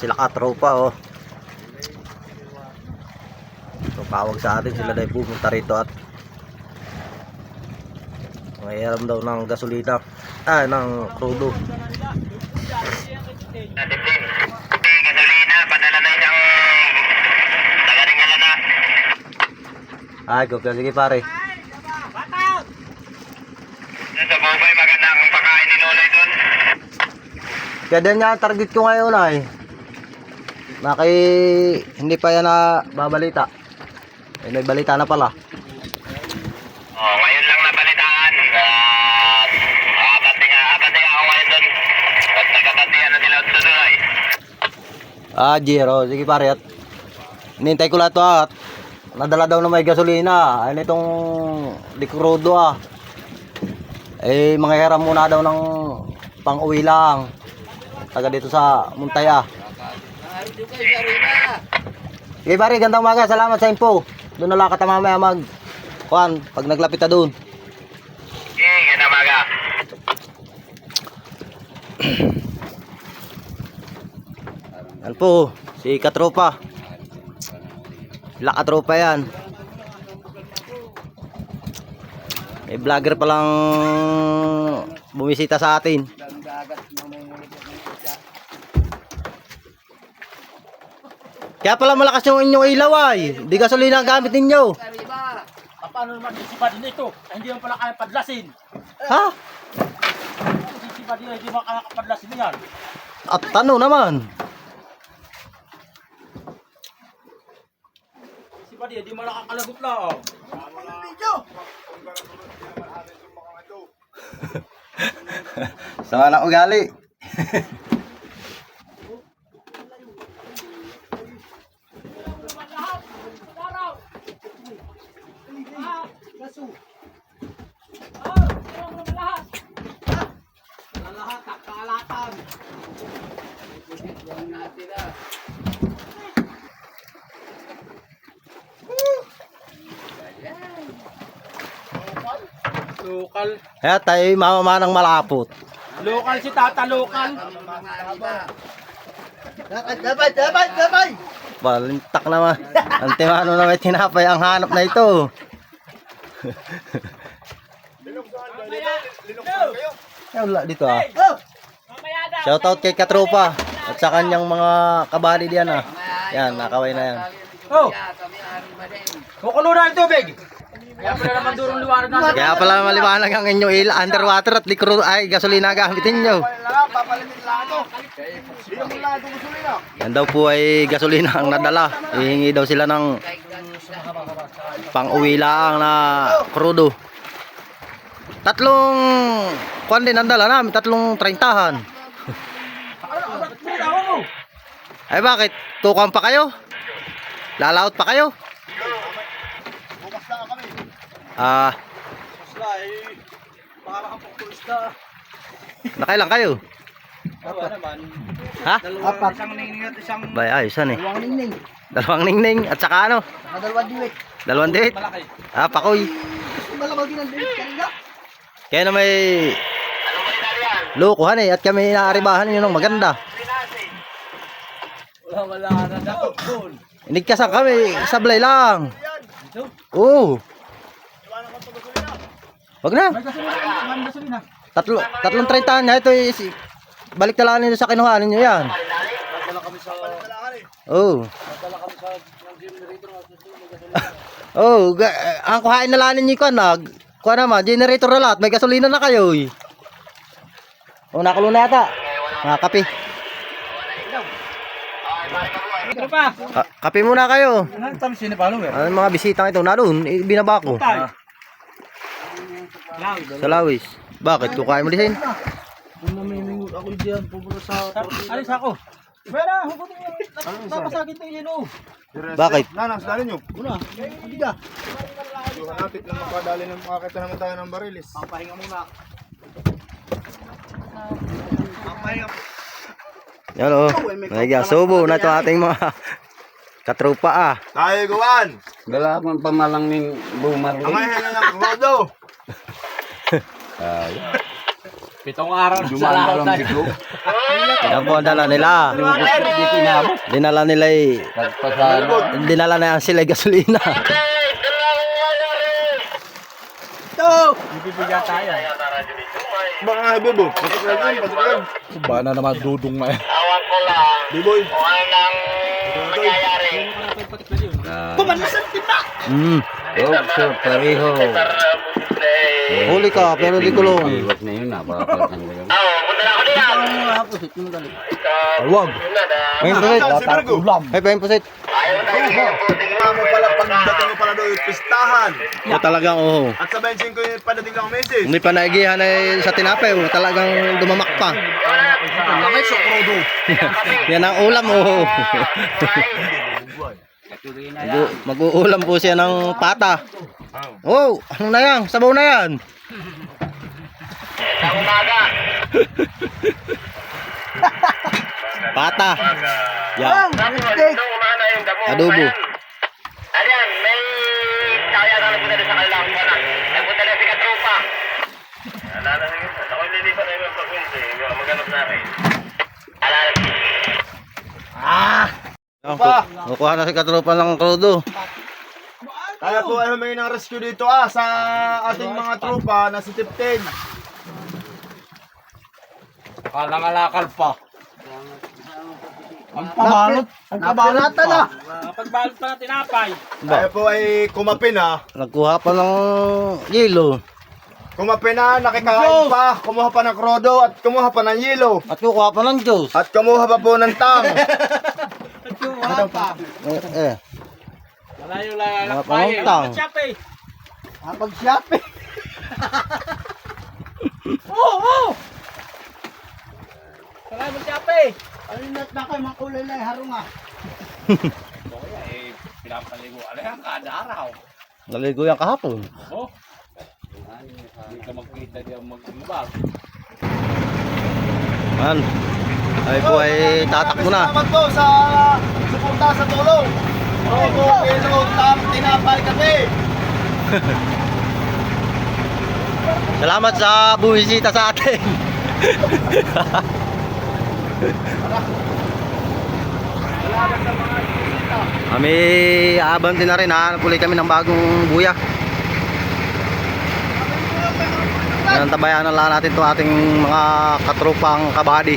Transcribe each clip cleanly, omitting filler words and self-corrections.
sila katropa oh. Tawag sa atin sila dahil pumunta rito at mayroon daw ng gasolina ng crudo. Gasolina, padala na isang taga-ringala na. Ay, sige pare. Sa Bobay, magandang pagkain ni Loloy doon. Kaya din nga target ko ngayon ay hindi pa yan na babalita. May balita na pala. Oh, ngayon lang nabalitaan. Apat ako ngayon doon. At nagkatantihan na sila sa Duloy. Jiro, sige pare at hinintay ko lahat to at nadala daw na may gasolina. Ay nitong likrudo mga hiram muna daw ng pang-uwi lang. Taga dito sa Muntaya. Sige pare, gandang umaga. Salamat sa info. Doon na lang ka mamaya pag naglapit na doon. Okay, gandang umaga. Yan po, si katropa. Sila katropa yan. May vlogger palang bumisita sa atin. Kaya pala malakas yung inyong ilaw ay. Di gasolina ang gamit ninyo. Paano naman sisipa din ito? Hindi mo pala kaya padlasin. Ha? Sisipa din, hindi mo kaya padlasin yan. At ano naman? Sisipa din, hindi mo nakakalagot lang. Sama na ugali. Lokal. Kaya tayo mamamanang malapot. Lokal si Tata, lokal. Dapat! Balintak naman. Antimano na may tinapay ang hanap na ito. Kaya wala dito Shoutout kay Katropa at sa kanyang mga kabali diyan Yan, nakaway na yan. Oh! Kukulo na ang tubig. Kaya pala naman durong liwanag na. Kaya pala maliwanag ang inyong underwater at gasolina gamitin nyo. Yan daw po ay gasolina ang nadala. Hihingi daw sila ng pang-uwi lang na crudo. Tatlong kwan din ang dala namin, tatlong 30-han. Ay bakit? Tukan pa kayo? Lalaot pa kayo? Nakailan kayo? Ha? Apat. Isang ningning at isang Bay, ayusan dalawang ningning. Dalawang ningning at saka ano? Dalawang diwit. Dalawang date? Pakoy. Malakaw din ang diwit kanina. Kaya na may lukuhan at kami inaaribahan nyo ng maganda. Wala na dapat doon. Inigkasan kami, sablay lang. Oo. Wag na. May gasolina. Tatlong 30 na ito balik na lang nyo sa kinuhaan ninyo yan. Oo. Ang kuhain na lang ninyo kuha naman, generator na lahat, may gasolina na kayo nakulo na yata. Kape. Kape muna kayo. Ano mga bisitang ito na doon, binaba ko. Sa Lawis. Bakit? Kukain mo din? Namimingot ako diyan pupunta sa Alis ako. Pera, hukutin mo. Napasagin ito yun Bakit? Nanas, dali nyo. una. Hindi ka. Hanapit lang makadali ng makakita naman tayo ng barilis. Papahinga muna. Yan Subo na ito ating mga katropa Tayo gawan! Dala akong pamalang ng Bumar. Ang ngayon na ng rodo! Pitong araw na sa lahat. Yan po ang dala nila. Dinala nila dinala na yan sila gasolina. Bibigyan tayo. Baka nga, Bebo. Patiklag. Ba na naman dudong na yan. Awan ko lang Biboy. kung anong nangyayari. Pareho. Huli ka, pero di kulong. Oo, punta na ako diyan. Wag. May pusit. Si Virgo. Ay, may pusit. Ayaw na yung puting Kaya mo pala pagdating mo pala doon, pistahan. O talagang oo. At sa bensin ko yung padating lang message. Hindi pa naigihan ay sa tinapay. Talagang dumamak pa. Lamay sa krodo. Yan ang ulam oh. Mag-uulam po siya ng pata. Oh, ano na yan? Sabaw na yan. sa umaga. Pata. Yan. Tapos, nung umana yung damo. Adobo. Ayan, may kaya na nagpunta na sa kanilang kuwanan. Nagpunta na si Katropa. Alala na yun. Ako nililipat na yung pag-uwi. Maghanap na rin. Alala. Kukuha na si katropa ng krudo. Kaya po ay humingi ng rescue dito sa ating mga tropa na si Tipten. Kalangalakal pa. Ang pabalot. Ang pabalatan na. Pagbalot pa ng tinapay. Kaya po ay kumapin Nagkuha pa ng yelo. Kumapin nakikain pa, kumuha pa ng krodo at kumuha pa ng yelo. At kukuha pa ng juice. At kumuha pa po ng tang. Malayo lang Mga pangutang. Chape. Pag-shopping. Malayo mo chape. Alinat na kayo, makulay na harong ah. Pinapaligo. Ano yan? Kada araw. Naligo yan kahapon. Oh. Hindi ka magkita diyan mag-ibag. Man. Ay po ay tatakbo na. Salamat po sa suporta sa tulong. Opo, kilo, tinapay kami. Salamat sa bumisita sa atin. Kami aabanti na rin ha. Napuli kami ng bagong buya. Tabayan na lang natin itong ating mga katropang kabady.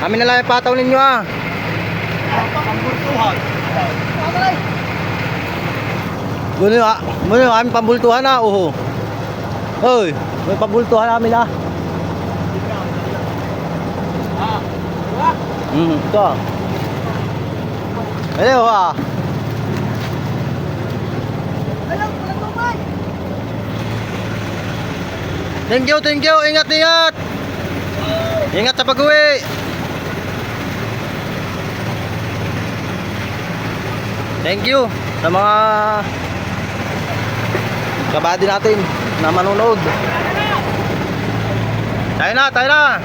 Kami na lang ipataw ninyo ah. Muna yung aming pambultuhan na. Hoy, may pambultuhan namin ah. Ito ah. Hello ah. Thank you. Ingat. Ingat sa pag-uwi. Thank you sa mga kabady natin na manonood. Tayo na.